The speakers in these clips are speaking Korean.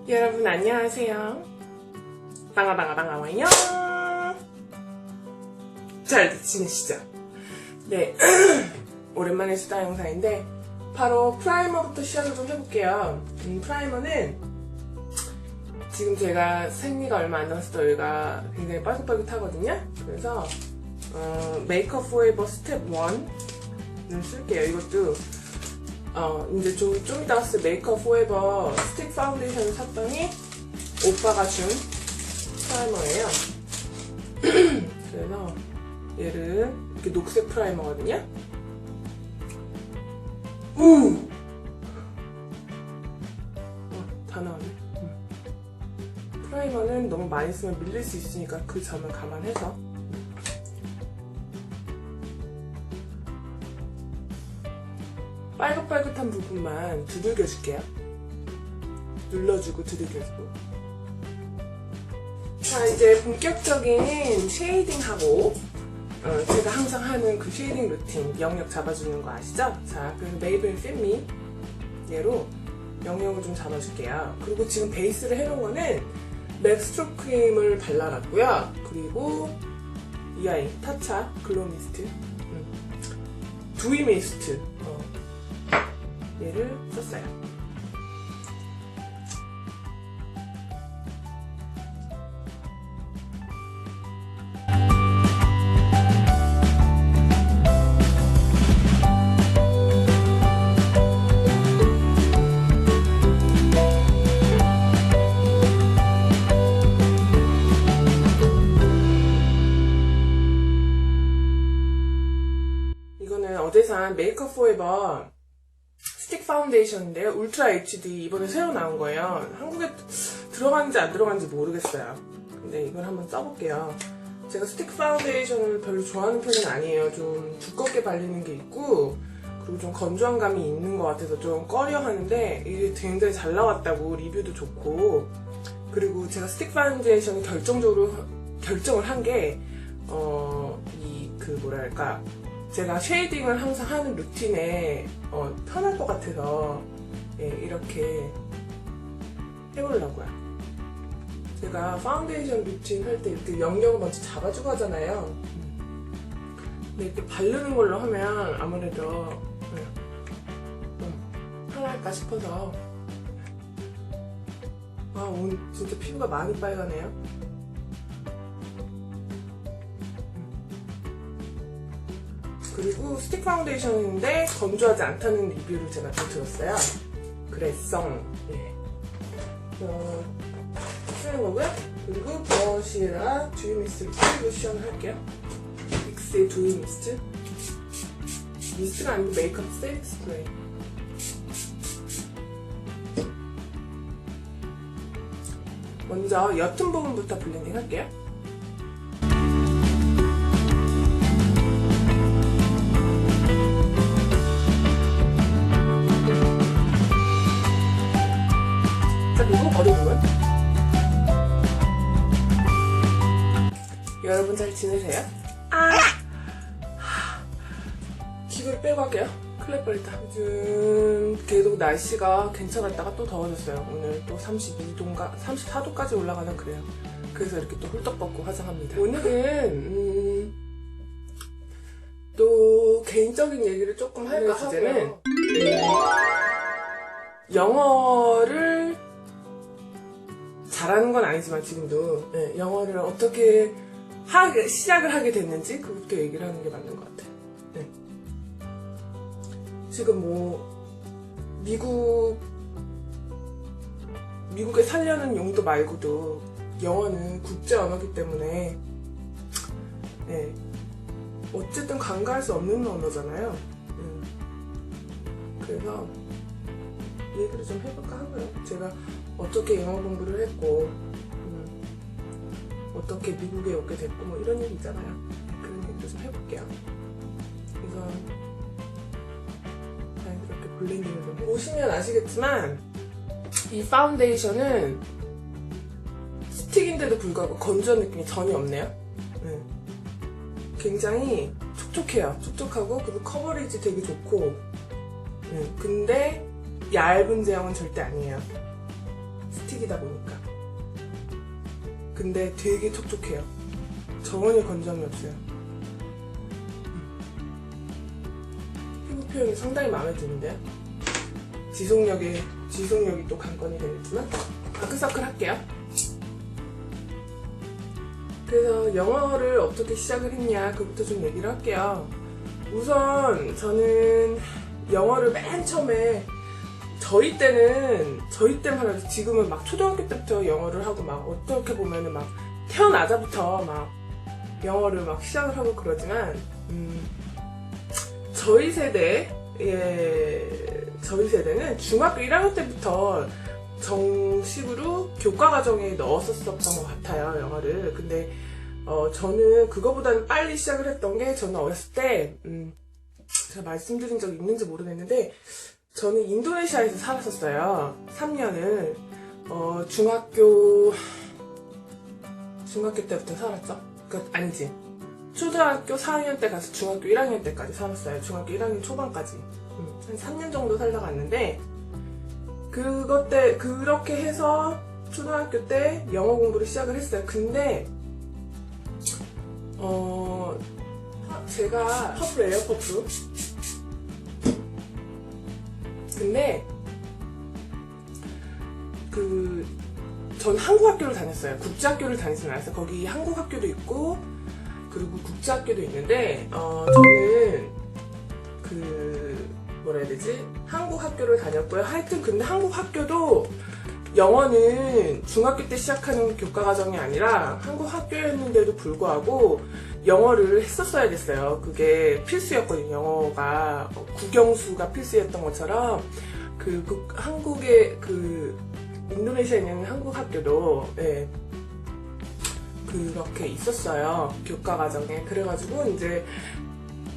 여러분 안녕하세요. 반가워요. 잘 지내시죠? 네. 오랜만에 수다 영상인데 바로 프라이머부터 시작을 좀 해볼게요. 프라이머는 지금 제가 생리가 얼마 안 남아서 여기가 굉장히 빠긋빠긋하거든요. 그래서 메이크업 포에버 스텝 1을 쓸게요. 이것도 이제 좀 이따 갔을 때 메이크업 포에버 스틱 파운데이션을 샀더니 오빠가 준 프라이머예요. 그래서 얘를 이렇게 녹색 프라이머거든요. 다 나왔네. 프라이머는 너무 많이 쓰면 밀릴 수 있으니까 그 점을 감안해서 빨긋빨긋한 부분만 두들겨줄게요. 눌러주고 두들겨주고. 자, 이제 본격적인 쉐이딩하고 제가 항상 하는 그 쉐이딩 루틴, 영역 잡아주는 거 아시죠? 자, 그래서 메이블린 핏미 얘로 영역을 좀 잡아줄게요. 그리고 지금 베이스를 해놓은 거는 맥 스트로크 크림을 발라놨고요. 그리고 이 아이 타차 글로우 미스트, 두이 미스트 얘를 썼어요. 이거는 어제 산 메이크업 포에버 스틱 파운데이션인데요. 울트라 HD 이번에 새로 나온 거예요. 한국에 들어갔는지 안 들어갔는지 모르겠어요. 근데 이걸 한번 써볼게요. 제가 스틱 파운데이션을 별로 좋아하는 편은 아니에요. 좀 두껍게 발리는 게 있고 그리고 좀 건조한 감이 있는 것 같아서 좀 꺼려 하는데 이게 굉장히 잘 나왔다고 리뷰도 좋고, 그리고 제가 스틱 파운데이션을 결정을 한 게 뭐랄까, 제가 쉐이딩을 항상 하는 루틴에 편할 것 같아서 이렇게 해보려고요. 제가 파운데이션 루틴 할 때 이렇게 영역을 먼저 잡아주고 하잖아요. 근데 이렇게 바르는 걸로 하면 아무래도 편할까 싶어서. 오늘 진짜 피부가 많이 빨가네요. 그리고 스틱 파운데이션인데 건조하지 않다는 리뷰를 제가 좀 들었어요. 그래서 쓰는 거고요. 그리고 브러쉬랑 두이 미스트 쿠션을 할게요. 빅스의 두이 미스트. 미스트가 아니고 메이크업 세트 스프레이. 먼저 옅은 부분부터 블렌딩 할게요. 그리고 머리 부분. 여러분 잘 지내세요? 기교를 빼고 할게요. 큰일 날 뻔했다. 요즘 계속 날씨가 괜찮았다가 또 더워졌어요. 오늘 또 32도인가 34도까지 올라가나 그래요. 그래서 이렇게 또 홀떡 벗고 화장합니다. 오늘은 또 개인적인 얘기를 조금 할까 하고요. 주제는 영어를 잘하는 건 아니지만 지금도 영어를 어떻게 시작을 하게 됐는지 그것부터 얘기를 하는 게 맞는 것 같아요. 지금 미국에 살려는 용도 말고도 영어는 국제 언어기 때문에 어쨌든 간과할 수 없는 언어잖아요. 그래서 얘기를 좀 해볼까 하고요. 제가 어떻게 영어 공부를 했고 어떻게 미국에 오게 됐고 뭐 이런 얘기 있잖아요. 그런 얘기도 좀 해볼게요. 우선 자연스럽게 블렌딩을 좀 보시면 아시겠지만 이 파운데이션은 스틱인데도 불구하고 건조한 느낌이 전혀 없네요. 네. 굉장히 촉촉해요. 촉촉하고 그리고 커버리지 되게 좋고 근데 얇은 제형은 절대 아니에요. 스틱이다 보니까. 근데 되게 촉촉해요. 전혀 건조함이 없어요. 피부 표현이 상당히 마음에 드는데요. 지속력이 또 관건이 되겠지만 다크서클 할게요. 그래서 영어를 어떻게 시작을 했냐 그부터 좀 얘기를 할게요. 우선 저는 영어를 맨 처음에 저희 때는 하나 지금은 막 초등학교 때부터 영어를 하고 막 어떻게 보면은 막 태어나자부터 막 영어를 막 시작을 하고 그러지만 저희 세대는 중학교 1학년 때부터 정식으로 교과과정에 넣었었던 것 같아요, 영어를. 근데 저는 그거보다는 빨리 시작을 했던 게 저는 어렸을 때 제가 말씀드린 적이 있는지 모르겠는데 저는 인도네시아에서 살았었어요. 3년을 중학교 때부터 살았죠. 아니지. 초등학교 4학년 때 가서 중학교 1학년 때까지 살았어요. 중학교 1학년 초반까지. 한 3년 정도 살다 갔는데 그렇게 해서 초등학교 때 영어 공부를 시작을 했어요. 근데 제가 퍼프예요, 퍼프. 근데 전 한국 학교를 다녔어요. 국제학교를 다니진 않았어요. 거기 한국 학교도 있고 그리고 국제학교도 있는데 저는 뭐라 해야 되지? 한국 학교를 다녔고요. 하여튼 근데 한국 학교도 영어는 중학교 때 시작하는 교과과정이 아니라 한국 학교였는데도 불구하고 영어를 했었어야 됐어요. 그게 필수였거든요. 영어가 국영수가 필수였던 것처럼 한국의 인도네시아에 있는 한국 학교도 그렇게 있었어요. 교과과정에. 그래가지고 이제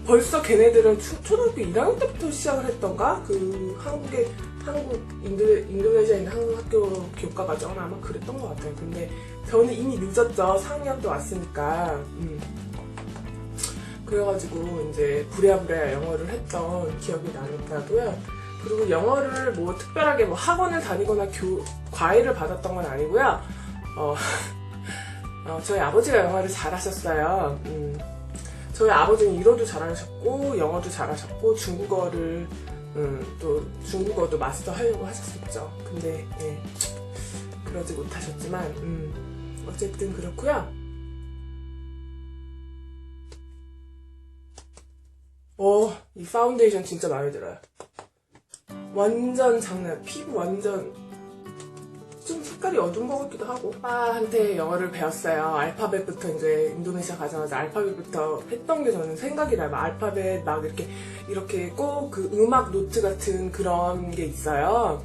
벌써 걔네들은 초등학교 1학년 때부터 시작을 했던가? 인도네시아에 있는 한국 학교 교과과정은 아마 그랬던 것 같아요. 근데 저는 이미 늦었죠. 4학년 때 왔으니까. 그래가지고 이제 부랴부랴 영어를 했던 기억이 나더라고요. 그리고 영어를 뭐 특별하게 뭐 학원을 다니거나 과외를 받았던 건 아니고요. 저희 아버지가 영어를 잘하셨어요. 저희 아버지는 일어도 잘하셨고 영어도 잘하셨고 중국어도 마스터 하려고 하셨었죠. 근데 그러지 못하셨지만 어쨌든 그렇고요. 이 파운데이션 진짜 마음에 들어요. 완전 장난. 피부 완전 좀 색깔이 어두운 것 같기도 하고. 오빠한테 영어를 배웠어요. 알파벳부터 이제 인도네시아 가자마자 알파벳부터 했던 게 저는 생각이 나요. 알파벳 막 이렇게 꼭 그 음악 노트 같은 그런 게 있어요.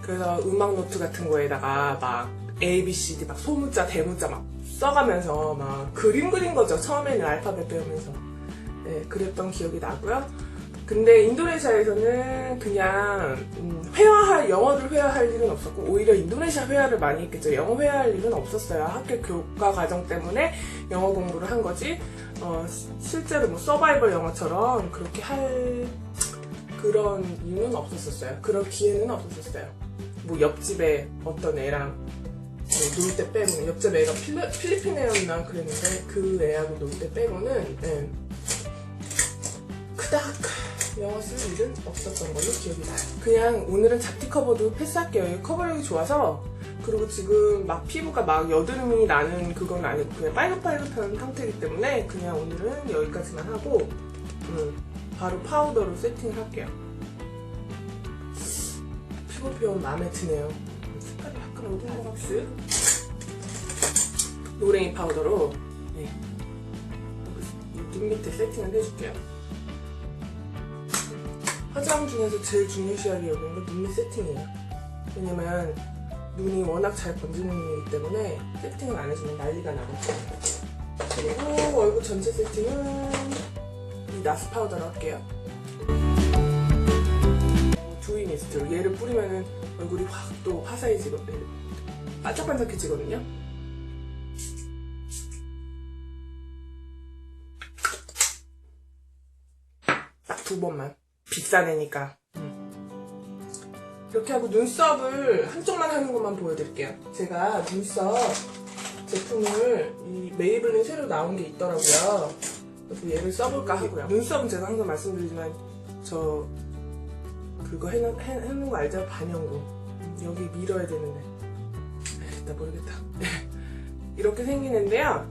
그래서 음악 노트 같은 거에다가 막 A, B, C, D 막 소문자, 대문자 막 써가면서 막 그림 그린 거죠. 처음에는 알파벳 배우면서. 그랬던 기억이 나고요. 근데 인도네시아에서는 그냥 영어를 회화할 일은 없었고 오히려 인도네시아 회화를 많이 했겠죠. 영어 회화할 일은 없었어요. 학교 교과 과정 때문에 영어 공부를 한 거지 실제로 뭐 서바이벌 영어처럼 그렇게 할 그런 이유는 없었어요. 그럴 기회는 없었어요. 뭐 옆집에 어떤 애랑 놀 때 빼고는 옆집 애가 필리핀 애였나 그랬는데 그 애하고 놀 때 빼고는 그닥 영어 쓸 일은 없었던 걸로 기억이 나요. 그냥 오늘은 잡티 커버도 패스할게요. 커버력이 좋아서. 그리고 지금 막 피부가 막 여드름이 나는 그건 아니고 그냥 빨갛빨갛한 상태이기 때문에 그냥 오늘은 여기까지만 하고 바로 파우더로 세팅을 할게요. 피부 표현 마음에 드네요. 색깔이 약간 어두운 것 같지? 노랭이 파우더로 눈 밑에 세팅을 해줄게요. 화장 중에서 제일 중요시하게 여기는 건 눈밑 세팅이에요. 왜냐면 눈이 워낙 잘 번지는 눈이기 때문에 세팅을 안 해주면 난리가 나거든요. 그리고 얼굴 전체 세팅은 이 나스 파우더로 할게요. 두이 미스트로 얘를 뿌리면은 얼굴이 확 또 화사해지거든요. 반짝반짝해지거든요. 두 번만. 비싼 애니까. 이렇게 하고 눈썹을 한쪽만 하는 것만 보여드릴게요. 제가 눈썹 제품을 이 메이블린 새로 나온 게 있더라고요. 그래서 얘를 써볼까 하고요. 눈썹은 제가 항상 말씀드리지만 저 그거 해놓은 거 알죠? 반영구. 여기 밀어야 되는데 나 모르겠다. 이렇게 생기는데요.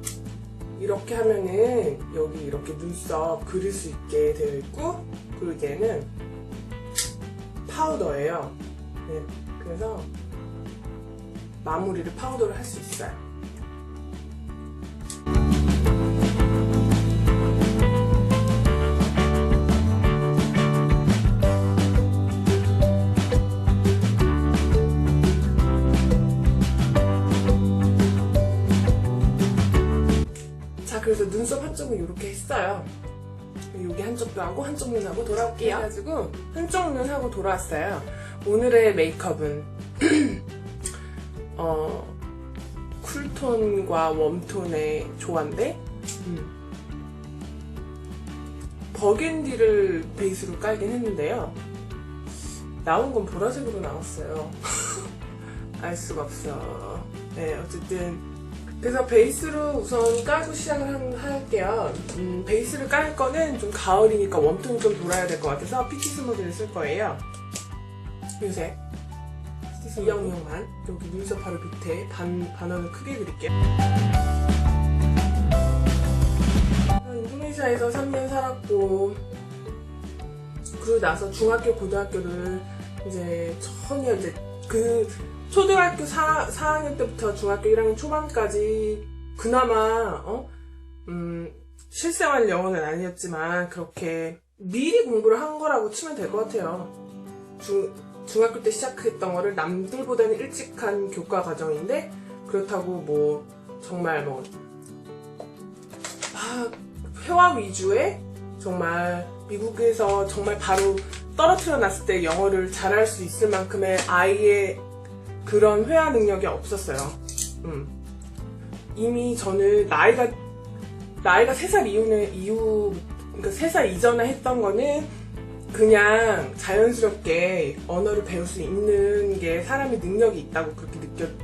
이렇게 하면은 여기 이렇게 눈썹 그릴 수 있게 되어 있고, 그리고 얘는 파우더예요. 네, 그래서 마무리를 파우더를 할 수 있어요. 자, 그래서 눈썹 한쪽은 이렇게 했어요. 여기 한쪽도 하고 한쪽 눈하고 돌아올게요. 그래가지고 한쪽 눈하고 돌아왔어요. 오늘의 메이크업은 쿨톤과 웜톤의 조화인데 버겐디를 베이스로 깔긴 했는데요. 나온 건 보라색으로 나왔어요. 알 수가 없어. 네, 어쨌든 그래서 베이스로 우선 깔고 시작을 할게요. 베이스를 깔 거는 좀 가을이니까 웜톤이 좀 돌아야 될 것 같아서 피치 스무드를 쓸 거예요. 요새 이영만 여기 눈썹 바로 밑에 반원을 크게 그릴게요. 인도네시아에서 3년 살았고, 그러고 나서 중학교, 고등학교를 이제 전혀 이제 그 초등학교 4학년 때부터 중학교 1학년 초반까지 그나마 실생활 영어는 아니었지만 그렇게 미리 공부를 한 거라고 치면 될 것 같아요. 중학교 때 시작했던 거를 남들보다는 일찍 한 교과 과정인데, 그렇다고 뭐 정말 뭐 회화 위주의 정말 미국에서 정말 바로 떨어뜨려 놨을 때 영어를 잘할 수 있을 만큼의 아이의 그런 회화 능력이 없었어요. 이미 저는 나이가 3살 그러니까 3살 이전에 했던 거는 그냥 자연스럽게 언어를 배울 수 있는 게 사람의 능력이 있다고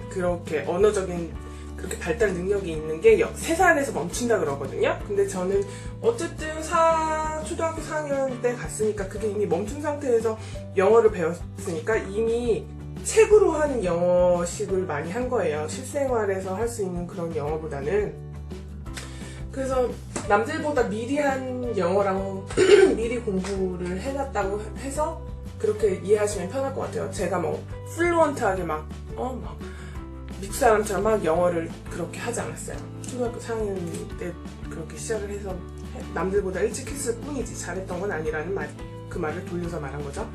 그렇게 언어적인 그렇게 발달 능력이 있는 게 3살에서 멈춘다 그러거든요. 근데 저는 어쨌든 초등학교 4학년 때 갔으니까 그게 이미 멈춘 상태에서 영어를 배웠으니까 이미 책으로 하는 영어식을 많이 한 거예요. 실생활에서 할 수 있는 그런 영어보다는. 그래서 남들보다 미리 한 영어랑 미리 공부를 해놨다고 해서 그렇게 이해하시면 편할 것 같아요. 제가 뭐 플루언트하게 막 미국 사람처럼 막 영어를 그렇게 하지 않았어요. 초등학교 4학년 때 그렇게 시작을 해서 남들보다 일찍 했을 뿐이지 잘했던 건 아니라는 그 말을 돌려서 말한 거죠.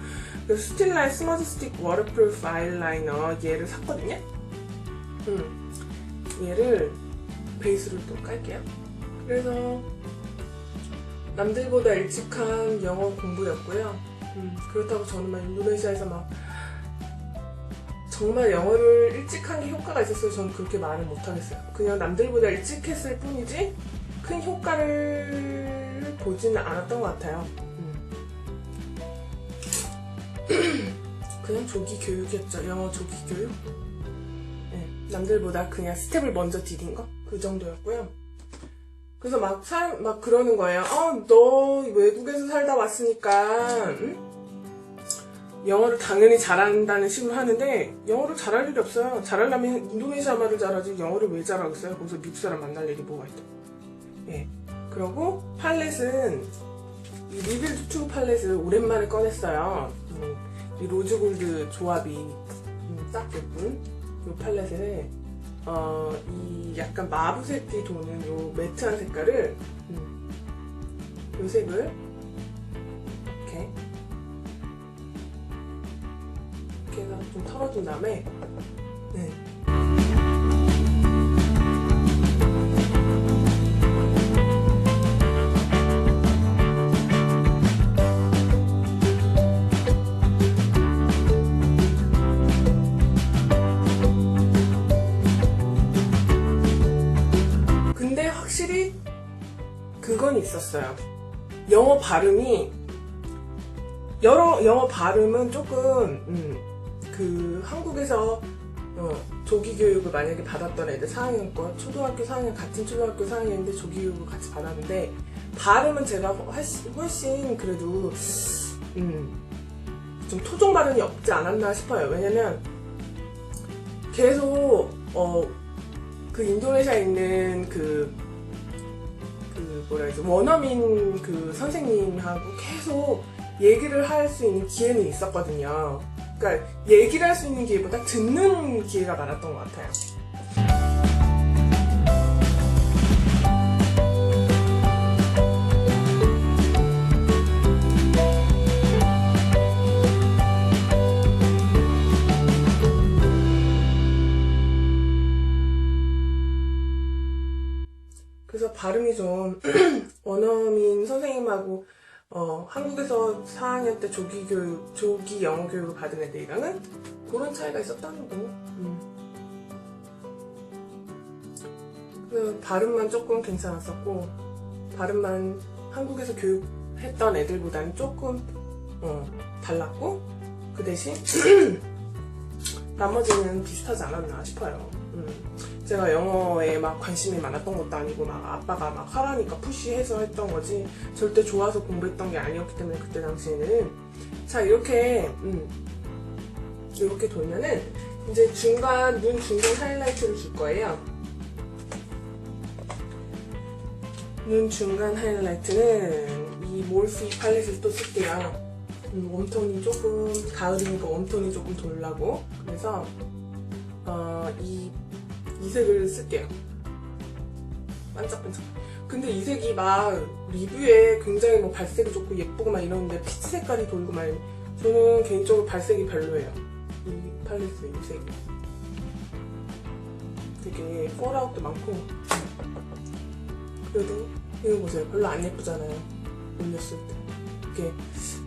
그래서 스틸라의 스머지 스틱 워터프루프 아이라이너 얘를 샀거든요. 얘를 베이스로 또 깔게요. 그래서 남들보다 일찍한 영어 공부였고요. 그렇다고 저는 막 인도네시아에서 막 정말 영어를 일찍 한 게 효과가 있었어요. 저는 그렇게 말을 못하겠어요. 그냥 남들보다 일찍 했을 뿐이지 큰 효과를 보지는 않았던 것 같아요. 그냥 조기 교육이었죠. 영어 조기 교육. 네, 남들보다 그냥 스텝을 먼저 디딘 거? 그 정도였고요. 그래서 막 그러는 거예요. 너 외국에서 살다 왔으니까 영어를 당연히 잘한다는 식으로 하는데 영어를 잘할 일이 없어요. 잘하려면 인도네시아 말을 잘하지 영어를 왜 잘하겠어요? 거기서 미국 사람 만날 일이 뭐가 있다. 예. 그리고 팔렛은 이 리빌드 투 팔렛을 오랜만에 꺼냈어요. 이 로즈골드 조합이 딱 예쁜 이 팔렛에 이 약간 마부색이 도는 요 매트한 색깔을 요 색을 이렇게 해서 좀 털어준 다음에 근데 확실히 그건 있었어요. 영어 발음이 영어 발음은 조금 그 한국에서 조기 교육을 만약에 받았던 애들 4학년 거 초등학교 4학년 같은 초등학교 4학년인데 조기 교육을 같이 받았는데 발음은 제가 훨씬 그래도 좀 토종 발음이 없지 않았나 싶어요. 왜냐면 계속 그 인도네시아에 있는 그 뭐라 해야지 원어민 그 선생님하고 계속 얘기를 할 수 있는 기회는 있었거든요. 그러니까 얘기를 할 수 있는 기회보다 듣는 기회가 많았던 것 같아요. 그래서 발음이 좀 원어민 선생님하고 한국에서 4학년 때 조기 영어 교육을 받은 애들이랑은 그런 차이가 있었다는 거. 그 발음만 조금 괜찮았었고 발음만 한국에서 교육했던 애들보다는 조금 달랐고 그 대신 나머지는 비슷하지 않았나 싶어요. 제가 영어에 막 관심이 많았던 것도 아니고 막 아빠가 막 하라니까 푸시해서 했던 거지 절대 좋아서 공부했던 게 아니었기 때문에 그때 당시에는. 자, 이렇게 돌면은 이제 눈 중간 하이라이트를 줄 거예요. 눈 중간 하이라이트는 이 몰피 팔레트를 또 쓸게요. 웜톤이 조금 가을이니까 웜톤이 조금 돌라고. 그래서 이 색을 쓸게요. 반짝반짝. 근데 이 색이 막 리뷰에 굉장히 뭐 발색이 좋고 예쁘고 막 이러는데 피치 색깔이 돌고 막 저는 개인적으로 발색이 별로예요. 이 팔레트 이 색이 되게 펄아웃도 많고 그래도 이거 보세요. 별로 안 예쁘잖아요. 올렸을 때 이게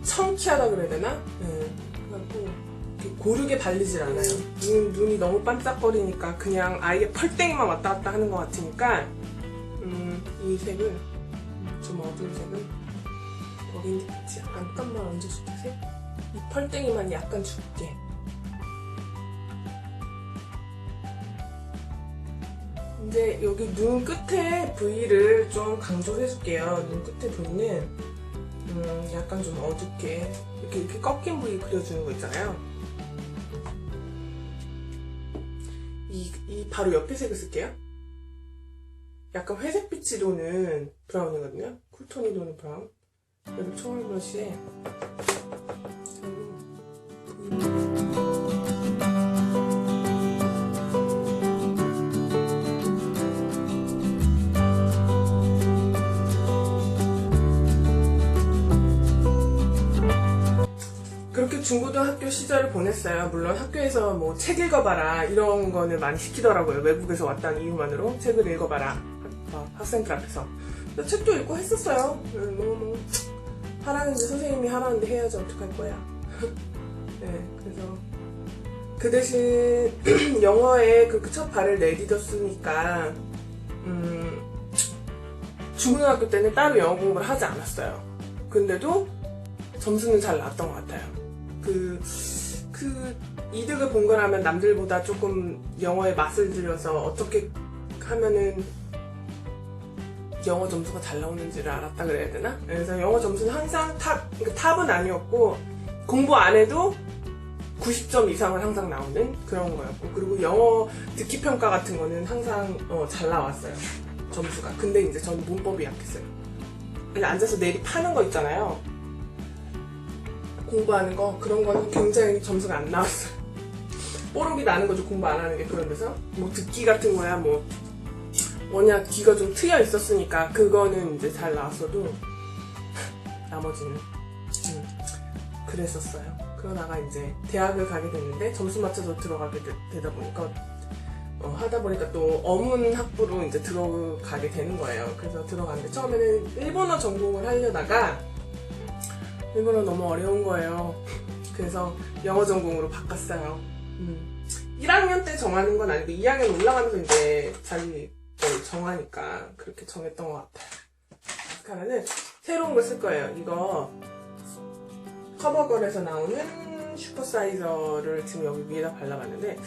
청키하다 그래야 되나? 네. 그래갖고 고르게 발리질 않아요. 눈이 너무 반짝거리니까 그냥 아예 펄땡이만 왔다 갔다 하는 것 같으니까 이 색을 좀 어두운 색을 여기 약간만 얹어줄게. 색? 이 펄땡이만 약간 줄게. 이제 여기 눈 끝에 부위를 좀 강조해줄게요. 눈 끝에 부위는 약간 좀 어둡게 이렇게 꺾인 부위 그려주는 거 있잖아요. 이 바로 옆에 색을 쓸게요. 약간 회색빛이 도는 브라운이거든요. 쿨톤이 도는 브라운. 그리고 초월 브러쉬에 그렇게 중고등학교 시절을 보냈어요. 물론 학교에서 뭐 책 읽어봐라 이런 거는 많이 시키더라고요. 외국에서 왔다는 이유만으로 책을 읽어봐라 학생들 앞에서. 책도 읽고 했었어요. 뭐 하라는데 선생님이 하라는데 해야지 어떡할 거야. 네, 그래서 그 대신 영어에 그 첫 발을 내딛었으니까 중고등학교 때는 따로 영어 공부를 하지 않았어요. 근데도 점수는 잘 나왔던 것 같아요. 그 이득을 본 거라면 남들보다 조금 영어에 맛을 들여서 어떻게 하면은 영어 점수가 잘 나오는지를 알았다 그래야 되나? 그래서 영어 점수는 항상 그러니까 탑은 아니었고 공부 안 해도 90점 이상을 항상 나오는 그런 거였고, 그리고 영어 듣기 평가 같은 거는 항상 잘 나왔어요. 점수가. 근데 이제 저는 문법이 약했어요. 그냥 앉아서 내리 파는 거 있잖아요. 공부하는 거, 그런 거는 굉장히 점수가 안 나왔어요. 뽀록이 나는 거죠, 공부 안 하는 게. 그런 데서 뭐 듣기 같은 거야 뭐 워낙 귀가 좀 트여 있었으니까 그거는 이제 잘 나왔어도 나머지는 그랬었어요. 그러다가 이제 대학을 가게 됐는데 점수 맞춰서 들어가게 되다 보니까 하다 보니까 또 어문 학부로 이제 들어가게 되는 거예요. 그래서 들어갔는데 처음에는 일본어 전공을 하려다가 일본어 너무 어려운 거예요. 그래서 영어 전공으로 바꿨어요. 1학년 때 정하는 건 아니고 2학년 올라가면서 이제 자기 정하니까 그렇게 정했던 것 같아요. 하나는 새로운 걸 쓸 거예요. 이거 커버걸에서 나오는 슈퍼사이저를 지금 여기 위에다 발라봤는데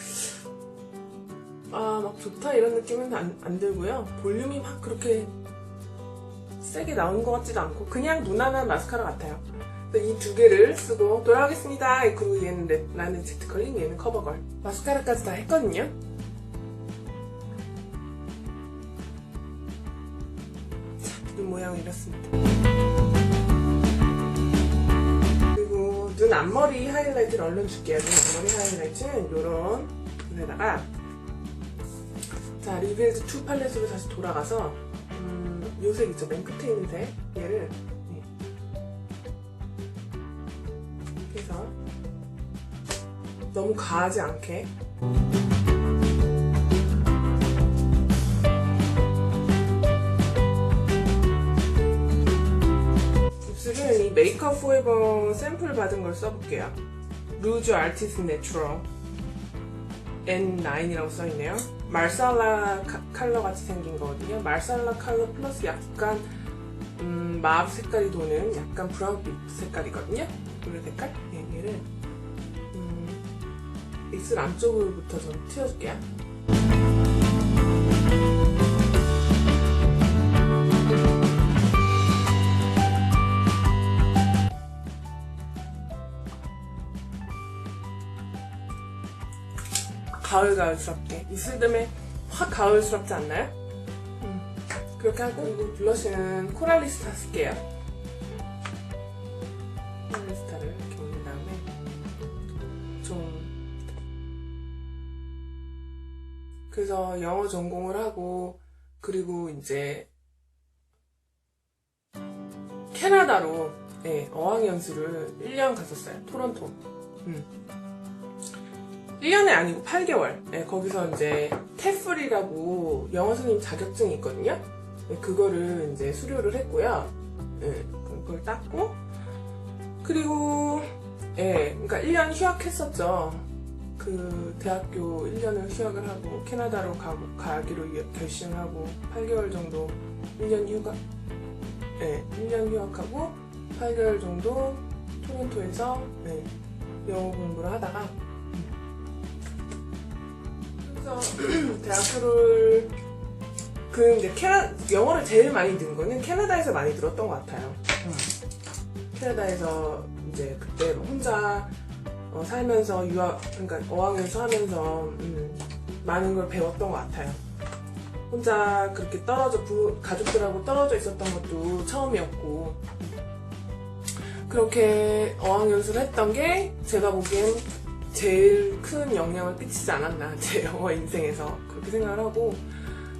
막 좋다 이런 느낌은 안 들고요. 볼륨이 막 그렇게 세게 나오는 것 같지도 않고 그냥 무난한 마스카라 같아요. 이 두 개를 쓰고 돌아가겠습니다. 그리고 얘는 랩라는 제트 컬링, 얘는 커버걸. 마스카라까지 다 했거든요. 자, 눈 모양은 이렇습니다. 그리고 눈 앞머리 하이라이트를 얼른 줄게요. 눈 앞머리 하이라이트는 요런 눈에다가 자, 리빌드 2 팔레트로 다시 돌아가서 요 색 있죠? 맨 끝에 있는 색 얘를 해서 너무 과하지 않게 입술은 이 메이크업 포에버 샘플 받은 걸 써볼게요. 루즈 아티스트 내추럴 N9이라고 써있네요. 말살라 컬러 같이 생긴 거거든요. 말살라 컬러 플러스 약간 마브 색깔이 도는 약간 브라운빛 색깔이거든요. 이 색깔? 얘를 입술 안쪽으로부터 좀 튀어줄게요. 가을스럽게 입술 때문에 확 가을스럽지 않나요? 그렇게 하고 그리고 블러쉬는 코랄리스타 쓸게요. 코랄리스타를 이렇게 올린 다음에 그래서 영어 전공을 하고 그리고 이제 캐나다로 어학연수를 1년 갔었어요. 토론토. 1년이 아니고 8개월. 거기서 이제 테플이라고 영어 선생님 자격증이 있거든요. 그거를 이제 수료를 했고요. 그걸 땄고 그리고 그러니까 1년 휴학했었죠. 그 대학교 1년을 휴학을 하고 캐나다로 가기로 결심을 하고 8개월 정도 1년 휴학하고 8개월 정도 토론토에서 영어 공부를 하다가 그래서 대학교를 이제 영어를 제일 많이 든 거는 캐나다에서 많이 들었던 것 같아요. 캐나다에서 이제 그때 혼자 살면서 그러니까 어학연수 하면서 많은 걸 배웠던 것 같아요. 혼자 그렇게 가족들하고 떨어져 있었던 것도 처음이었고 그렇게 어학연수를 했던 게 제가 보기엔 제일 큰 영향을 끼치지 않았나 제 영어 인생에서 그렇게 생각을 하고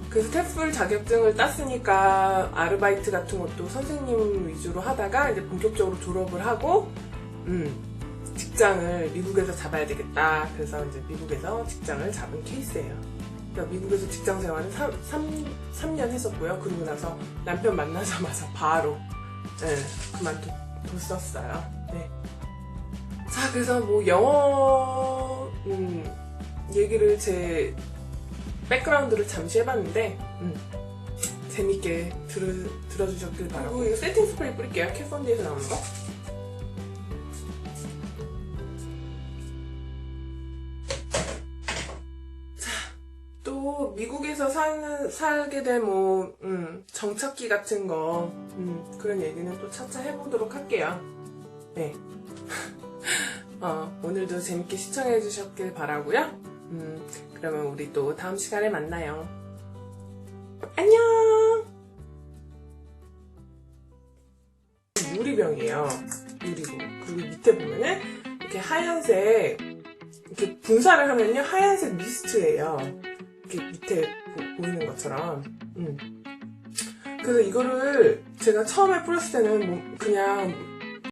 그래서 테플 자격증을 땄으니까 아르바이트 같은 것도 선생님 위주로 하다가 이제 본격적으로 졸업을 하고 직장을 미국에서 잡아야 되겠다. 그래서 이제 미국에서 직장을 잡은 케이스예요. 그러니까 미국에서 직장 생활은 3년 했었고요. 그러고 나서 남편 만나자마자 바로 그만뒀었어요. 네. 자, 그래서 뭐 영어 얘기를 제 백그라운드를 잠시 해봤는데 재밌게 들어주셨길 바라고 이거 세팅 스프레이 뿌릴게요. 캣펀디에서 나오는 거. 자, 또 미국에서 살게 된 뭐 정착기 같은 거 그런 얘기는 또 차차 해보도록 할게요. 네. 오늘도 재밌게 시청해주셨길 바라고요. 그러면 우리 또 다음 시간에 만나요. 안녕! 유리병이에요. 유리고. 그리고 밑에 보면은 이렇게 하얀색, 이렇게 분사를 하면요. 하얀색 미스트예요. 이렇게 밑에 보이는 것처럼. 그래서 이거를 제가 처음에 뿌렸을 때는 그냥